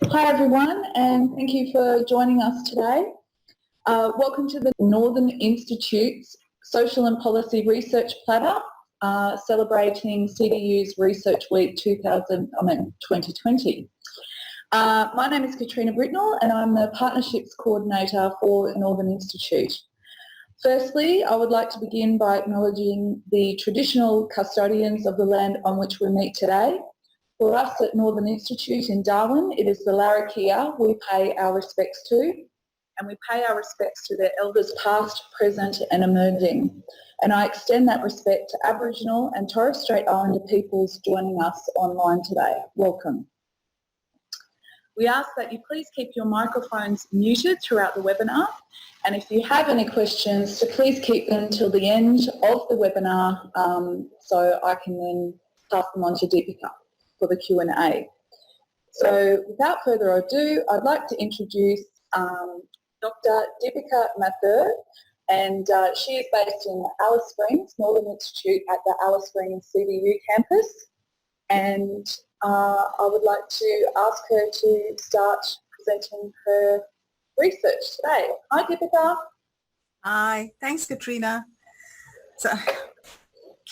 Hi everyone, and thank you for joining us today. Welcome to the Northern Institute's Social and Policy Research Platter, celebrating CDU's Research Week 2020. My name is Katrina Britnell and I'm the Partnerships Coordinator for Northern Institute. Firstly, I would like to begin by acknowledging the traditional custodians of the land on which we meet today. For us at Northern Institute in Darwin, it is the Larrakia we pay our respects to, and we pay our respects to their elders past, present and emerging. And I extend that respect to Aboriginal and Torres Strait Islander peoples joining us online today. Welcome. We ask that you please keep your microphones muted throughout the webinar, and if you have any questions, so please keep them till the end of the webinar so I can then pass them on to Deepika for the Q&A. So without further ado, I'd like to introduce Dr Deepika Mathur, and she is based in Alice Springs, Northern Institute at the Alice Springs CDU campus, and I would like to ask her to start presenting her research today. Hi Deepika. Hi, thanks Katrina. So,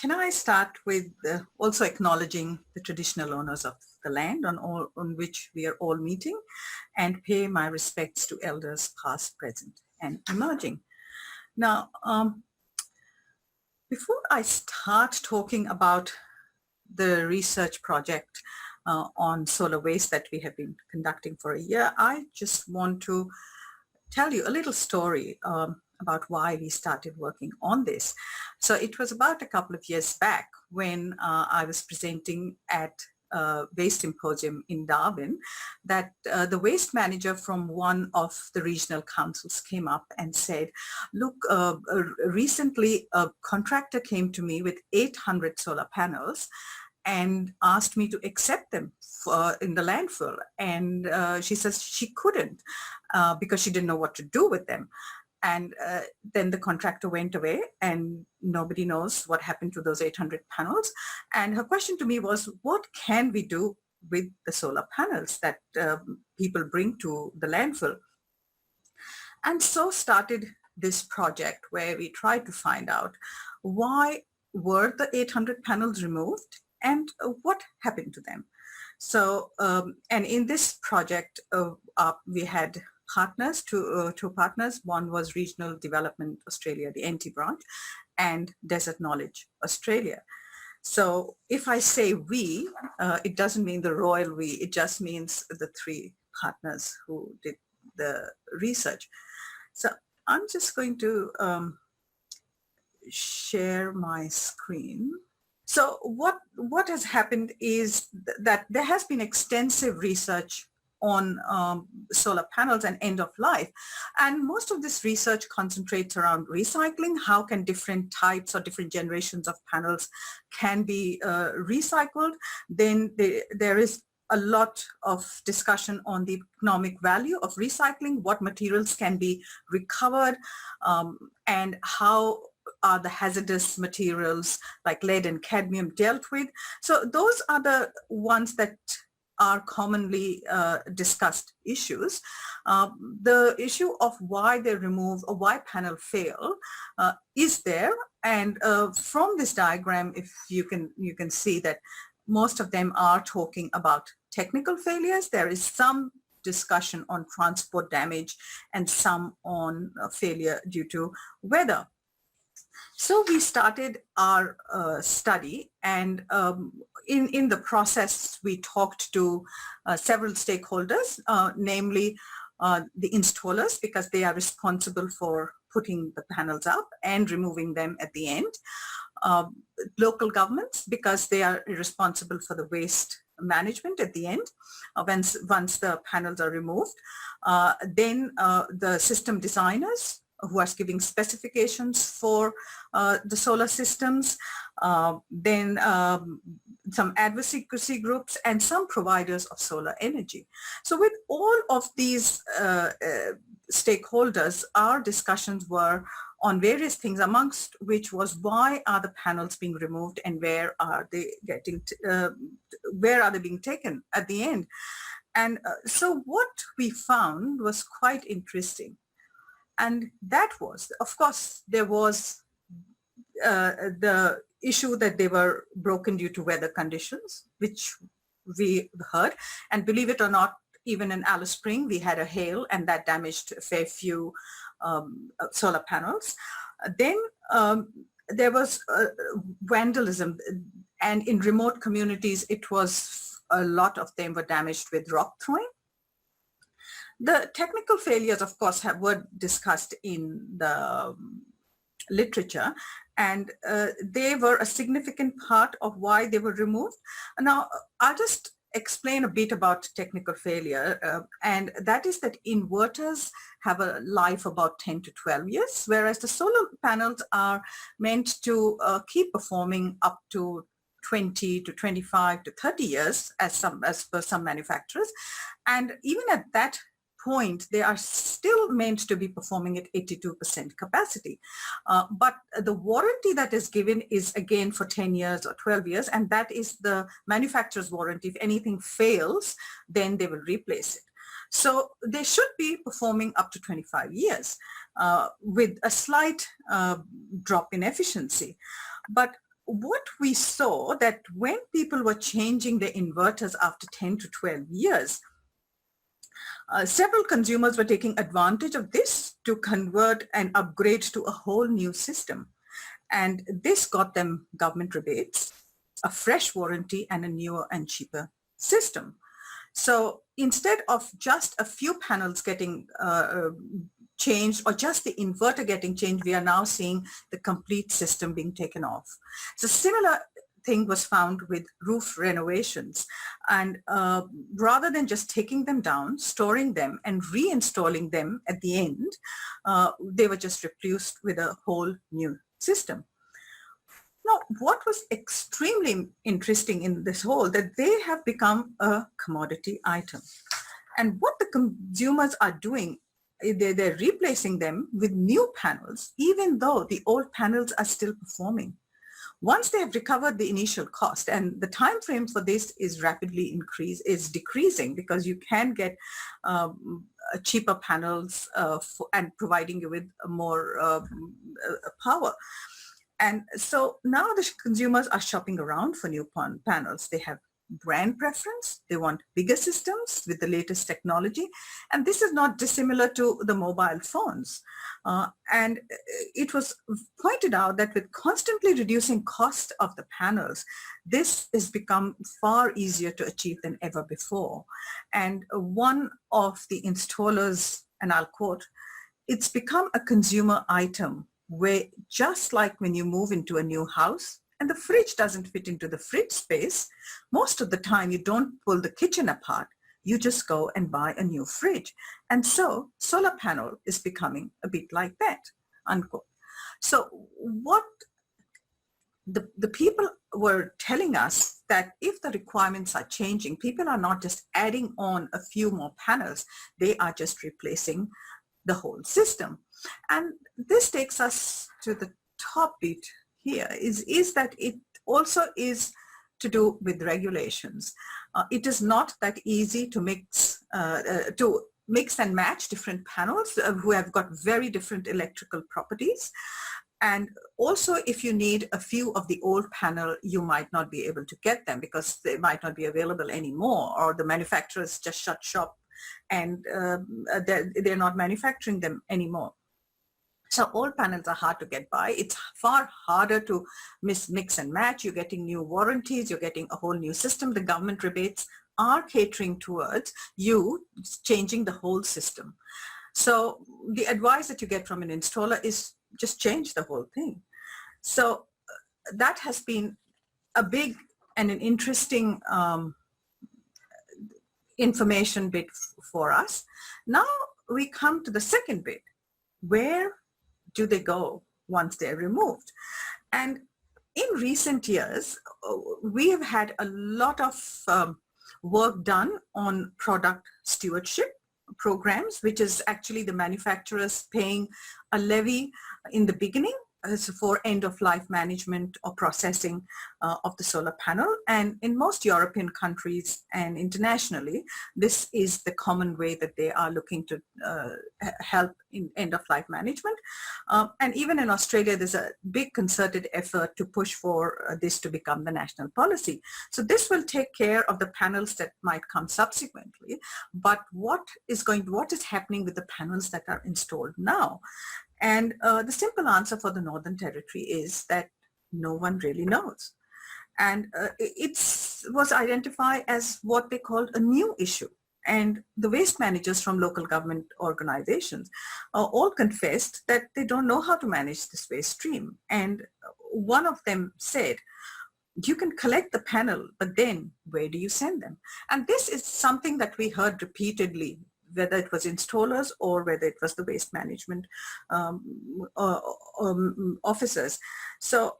can I start with also acknowledging the traditional owners of the land on which we are all meeting, and pay my respects to elders past, present and emerging. Now, before I start talking about the research project on solar waste that we have been conducting for a year, I just want to tell you a little story about why we started working on this. So it was about a couple of years back when I was presenting at a waste symposium in Darwin, that the waste manager from one of the regional councils came up and said, look, recently a contractor came to me with 800 solar panels and asked me to accept them in the landfill. And she says she couldn't because she didn't know what to do with them. And then the contractor went away and nobody knows what happened to those 800 panels. And her question to me was, what can we do with the solar panels that people bring to the landfill? And so started this project where we tried to find out why were the 800 panels removed and what happened to them. So, and in this project, we had partners, two partners. One was Regional Development Australia, the NT branch, and Desert Knowledge Australia. So if I say we, it doesn't mean the royal we, it just means the three partners who did the research. So I'm just going to share my screen. So what has happened is that there has been extensive research on solar panels and end of life. And most of this research concentrates around recycling. How can different types or different generations of panels can be recycled? Then there is a lot of discussion on the economic value of recycling, what materials can be recovered, and how are the hazardous materials like lead and cadmium dealt with. So those are the ones that are commonly discussed issues. The issue of why they remove or why panel fail is there, and from this diagram, if you can see that most of them are talking about technical failures. There is some discussion on transport damage and some on failure due to weather. So we started our study, and in the process we talked to several stakeholders, namely the installers, because they are responsible for putting the panels up and removing them at the end. Local governments, because they are responsible for the waste management at the end once the panels are removed. Then the system designers, who are giving specifications for the solar systems, then some advocacy groups and some providers of solar energy. So with all of these stakeholders, our discussions were on various things, amongst which was why are the panels being removed and where are they being taken at the end. And so what we found was quite interesting. And that was, of course, there was the issue that they were broken due to weather conditions, which we heard. And believe it or not, even in Alice Spring, we had a hail and that damaged a fair few solar panels. Then there was vandalism, and in remote communities, it was a lot of them were damaged with rock throwing. The technical failures, of course, were discussed in the literature, and they were a significant part of why they were removed. Now, I'll just explain a bit about technical failure, and that is that inverters have a life about 10 to 12 years, whereas the solar panels are meant to keep performing up to 20 to 25 to 30 years as per some manufacturers. And even at that point, they are still meant to be performing at 82% capacity. But the warranty that is given is again for 10 years or 12 years, and that is the manufacturer's warranty. If anything fails, then they will replace it. So they should be performing up to 25 years with a slight drop in efficiency. But what we saw that when people were changing their inverters after 10 to 12 years, several consumers were taking advantage of this to convert and upgrade to a whole new system. And this got them government rebates, a fresh warranty, and a newer and cheaper system. So instead of just a few panels getting changed or just the inverter getting changed, we are now seeing the complete system being taken off. So similar thing was found with roof renovations, and rather than just taking them down, storing them and reinstalling them at the end, they were just replaced with a whole new system. Now, what was extremely interesting in this whole, that they have become a commodity item. And what the consumers are doing, they're replacing them with new panels, even though the old panels are still performing. Once they have recovered the initial cost, and the time frame for this is rapidly decreasing, because you can get cheaper panels and providing you with more power. And so now the consumers are shopping around for new panels. They have brand preference. They want bigger systems with the latest technology. And this is not dissimilar to the mobile phones. And it was pointed out that with constantly reducing cost of the panels, this has become far easier to achieve than ever before. And one of the installers, and I'll quote, "It's become a consumer item where just like when you move into a new house and the fridge doesn't fit into the fridge space, most of the time you don't pull the kitchen apart. You just go and buy a new fridge." And so solar panel is becoming a bit like that, unquote. So what the people were telling us, that if the requirements are changing, people are not just adding on a few more panels, they are just replacing the whole system. And this takes us to the top bit here, is that it also is to do with regulations. It is not that easy to mix and match different panels who have got very different electrical properties. And also, if you need a few of the old panel, you might not be able to get them because they might not be available anymore, or the manufacturers just shut shop and they're not manufacturing them anymore. So old panels are hard to get by. It's far harder to mix and match. You're getting new warranties. You're getting a whole new system. The government rebates are catering towards you changing the whole system. So the advice that you get from an installer is just change the whole thing. So that has been a big and an interesting information bit for us. Now we come to the second bit. Where do they go once they're removed? And in recent years, we have had a lot of work done on product stewardship programs, which is actually the manufacturers paying a levy in the beginning for end-of-life management or processing of the solar panel. And in most European countries and internationally, this is the common way that they are looking to help in end-of-life management. And even in Australia, there's a big concerted effort to push for this to become the national policy. So this will take care of the panels that might come subsequently. But what is happening with the panels that are installed now? And the simple answer for the Northern Territory is that no one really knows. And it was identified as what they called a new issue. And the waste managers from local government organizations all confessed that they don't know how to manage this waste stream. And one of them said, you can collect the panel, but then where do you send them? And this is something that we heard repeatedly, whether it was installers or whether it was the waste management officers. So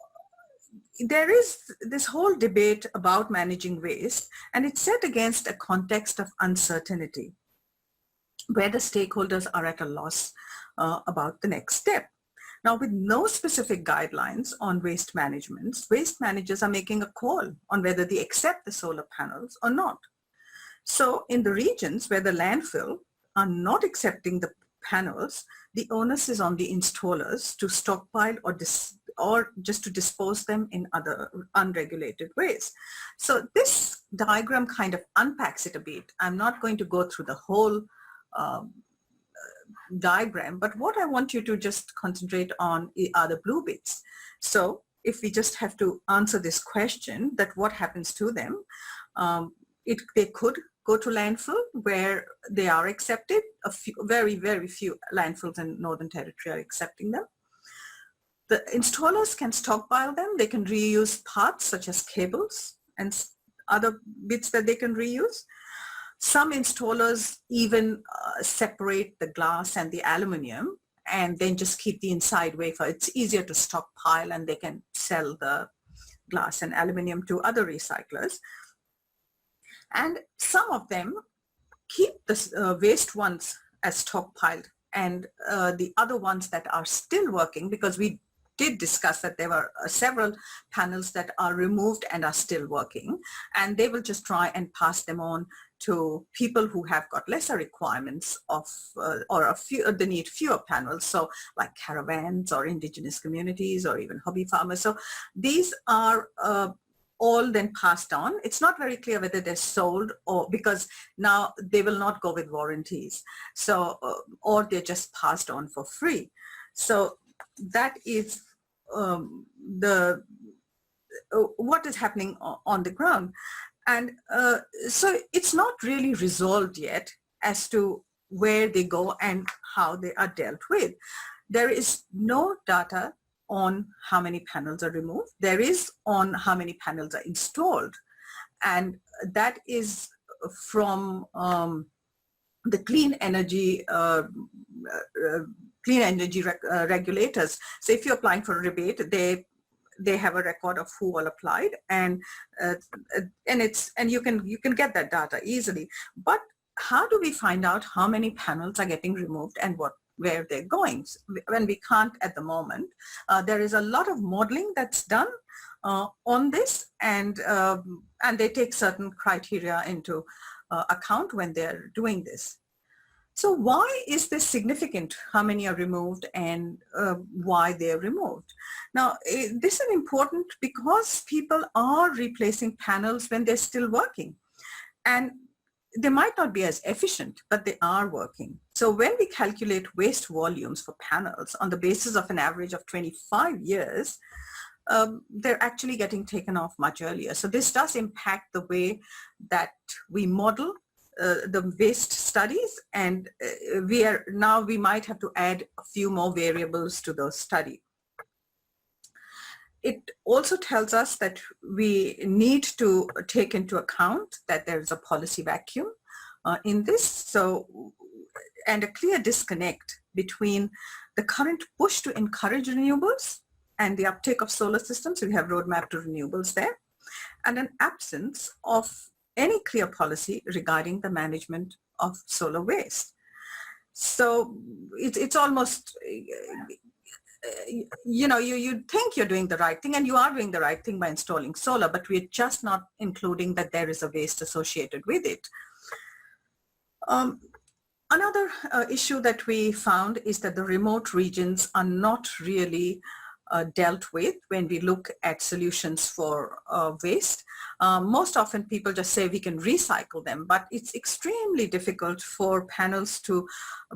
there is this whole debate about managing waste, and it's set against a context of uncertainty, where the stakeholders are at a loss about the next step. Now, with no specific guidelines on waste management, waste managers are making a call on whether they accept the solar panels or not. So in the regions where the landfill are not accepting the panels, the onus is on the installers to stockpile or just to dispose them in other unregulated ways. So this diagram kind of unpacks it a bit. I'm not going to go through the whole diagram, but what I want you to just concentrate on are the blue bits. So if we just have to answer this question, that what happens to them, they could go to landfill where they are accepted. Very, very few landfills in Northern Territory are accepting them. The installers can stockpile them. They can reuse parts such as cables and other bits that they can reuse. Some installers even separate the glass and the aluminium and then just keep the inside wafer. It's easier to stockpile, and they can sell the glass and aluminium to other recyclers. And some of them keep the waste ones as stockpiled, and the other ones that are still working, because we did discuss that there were several panels that are removed and are still working, and they will just try and pass them on to people who have got lesser requirements of they need fewer panels, so like caravans or indigenous communities or even hobby farmers. So these are all then passed on. It's not very clear whether they're sold, or because now they will not go with warranties, so or they're just passed on for free. So that is what is happening on the ground. And so it's not really resolved yet as to where they go and how they are dealt with. There is no data on how many panels are removed. There is on how many panels are installed. And that is from the clean energy regulators. So if you're applying for a rebate, they have a record of who all applied, and you can get that data easily. But how do we find out how many panels are getting removed and where they're going when we can't at the moment? There is a lot of modeling that's done on this, and they take certain criteria into account when they're doing this. So why is this significant, how many are removed and why they're removed? Now, this is important because people are replacing panels when they're still working. And they might not be as efficient, but they are working. So when we calculate waste volumes for panels on the basis of an average of 25 years, they're actually getting taken off much earlier. So this does impact the way that we model the waste studies, and we might have to add a few more variables to the study. It also tells us that we need to take into account that there's a policy vacuum in this, and a clear disconnect between the current push to encourage renewables and the uptake of solar systems. We have roadmap to renewables there, and an absence of any clear policy regarding the management of solar waste. So it's almost you think you're doing the right thing, and you are doing the right thing by installing solar, but we're just not including that there is a waste associated with it. Another issue that we found is that the remote regions are not really dealt with when we look at solutions for waste. Most often people just say we can recycle them, but it's extremely difficult for panels to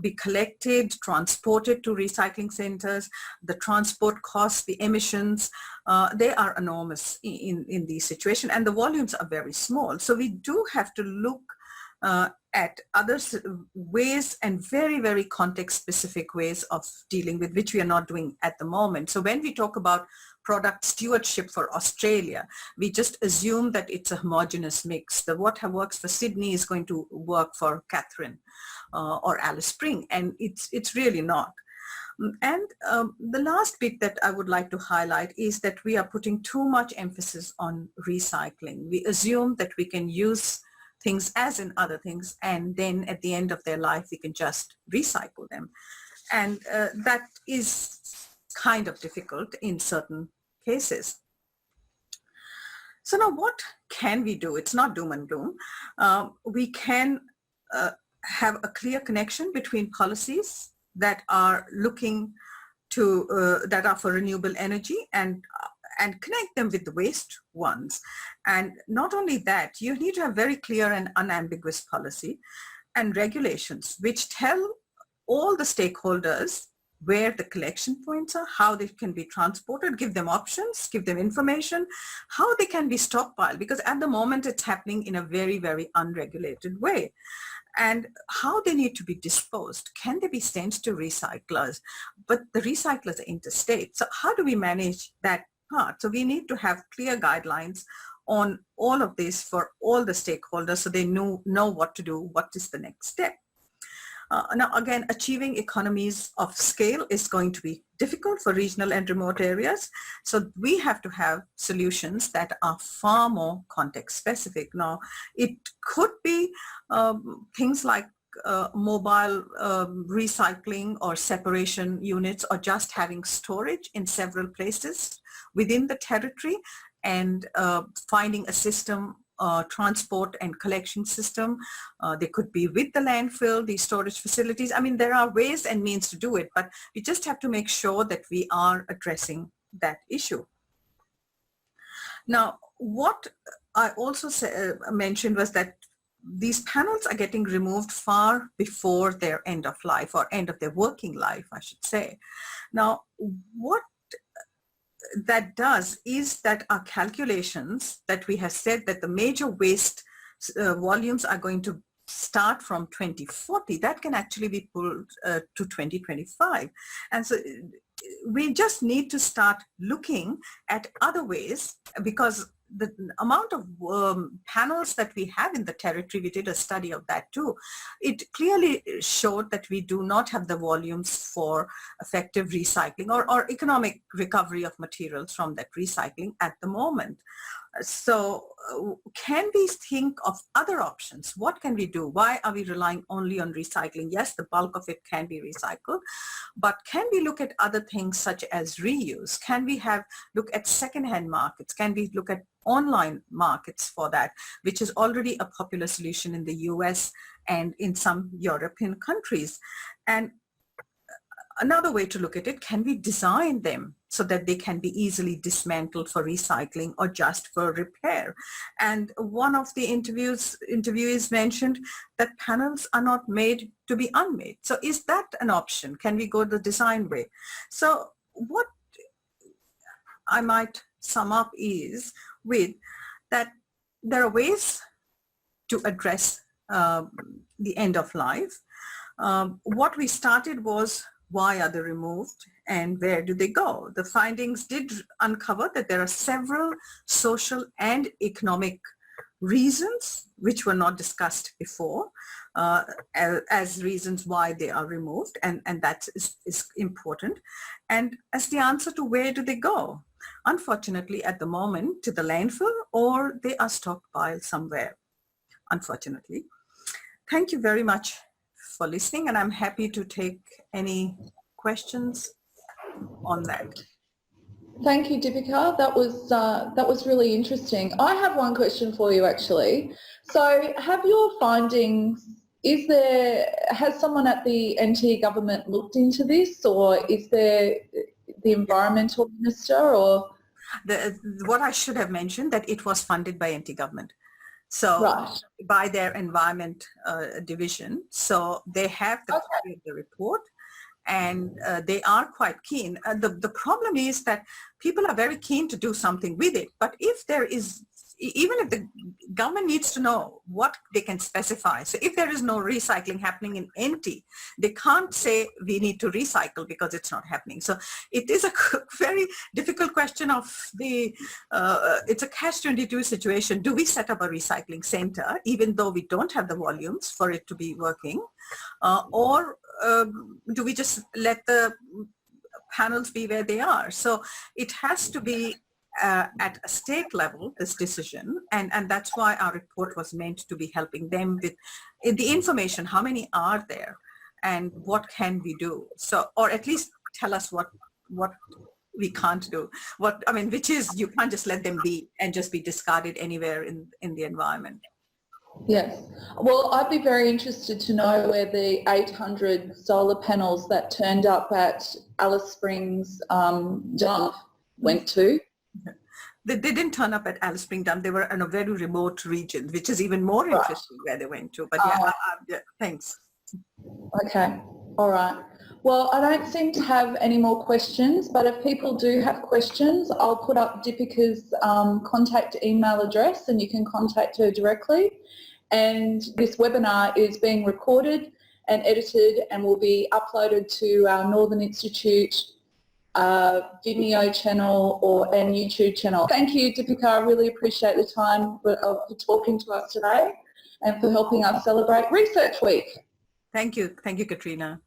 be collected, transported to recycling centers. The transport costs, the emissions, they are enormous in these situations, and the volumes are very small. So we do have to look at other ways, and very, very context-specific ways of dealing with, which we are not doing at the moment. So when we talk about product stewardship for Australia, we just assume that it's a homogeneous mix. That what works for Sydney is going to work for Catherine or Alice Spring, and it's really not. And the last bit that I would like to highlight is that we are putting too much emphasis on recycling. We assume that we can use things as in other things, and then at the end of their life we can just recycle them, and that is kind of difficult in certain cases. So now what can we do? It's not doom and gloom. We can have a clear connection between policies that are looking to that are for renewable energy, and connect them with the waste ones. And not only that, you need to have very clear and unambiguous policy and regulations which tell all the stakeholders where the collection points are, how they can be transported, give them options, give them information, how they can be stockpiled, because at the moment it's happening in a very, very unregulated way. And how they need to be disposed. Can they be sent to recyclers? But the recyclers are interstate. So how do we manage that part? So we need to have clear guidelines on all of this for all the stakeholders, so they know what to do, what is the next step. Now again, achieving economies of scale is going to be difficult for regional and remote areas. So we have to have solutions that are far more context specific. Now it could be things like mobile recycling or separation units, or just having storage in several places within the territory, and finding a system, transport and collection system. They could be with the landfill, the storage facilities. I mean, there are ways and means to do it, but we just have to make sure that we are addressing that issue. Now, what I also mentioned was that these panels are getting removed far before their end of life, or end of their working life, I should say. Now, what that does is that our calculations that we have said that the major waste volumes are going to start from 2040, that can actually be pulled to 2025. And so we just need to start looking at other ways, because the amount of panels that we have in the territory, we did a study of that too. It clearly showed that we do not have the volumes for effective recycling or economic recovery of materials from that recycling at the moment. So can we think of other options? What can we do? Why are we relying only on recycling? Yes, the bulk of it can be recycled, but can we look at other things such as reuse? Can we look at secondhand markets? Can we look at online markets for that, which is already a popular solution in the US and in some European countries? And another way to look at it, can we design them so that they can be easily dismantled for recycling or just for repair? And one of the interviewees mentioned that panels are not made to be unmade. So is that an option? Can we go the design way? So what I might sum up is with that there are ways to address the end of life. What we started was, why are they removed and where do they go? The findings did uncover that there are several social and economic reasons which were not discussed before as reasons why they are removed, and that is important. And as the answer to where do they go? Unfortunately, at the moment, to the landfill, or they are stockpiled somewhere, unfortunately. Thank you very much for listening, and I'm happy to take any questions. on that. Thank you, Deepika. That was really interesting. I have one question for you, actually. So, have your findings? Has someone at the NT government looked into this, or is there the environmental minister, or? What I should have mentioned, that it was funded by NT government. So Right. by their environment division. So they have the copy of the report, and they are quite keen. The problem is that people are very keen to do something with it, but if there is, even if the government needs to know what they can specify. So if there is no recycling happening in NT, they can't say we need to recycle because it's not happening. So it is a very difficult question of it's a catch-22 situation. Do we set up a recycling center even though we don't have the volumes for it to be working? Or do we just let the panels be where they are? So it has to be at a state level, this decision, and that's why our report was meant to be helping them with the information, how many are there and what can we do? So, or at least tell us what we can't do. Which is, you can't just let them be and just be discarded anywhere in the environment. Yes. Well, I'd be very interested to know where the 800 solar panels that turned up at Alice Springs dump went to. They didn't turn up at Alice Spring Dump. They were in a very remote region, which is even more interesting where they went to. But yeah, thanks. Okay. All right. Well, I don't seem to have any more questions, but if people do have questions, I'll put up Deepika's contact email address and you can contact her directly. And this webinar is being recorded and edited and will be uploaded to our Northern Institute Vimeo channel and YouTube channel. Thank you, Deepika. I really appreciate the time for talking to us today and for helping us celebrate Research Week. Thank you. Thank you, Katrina.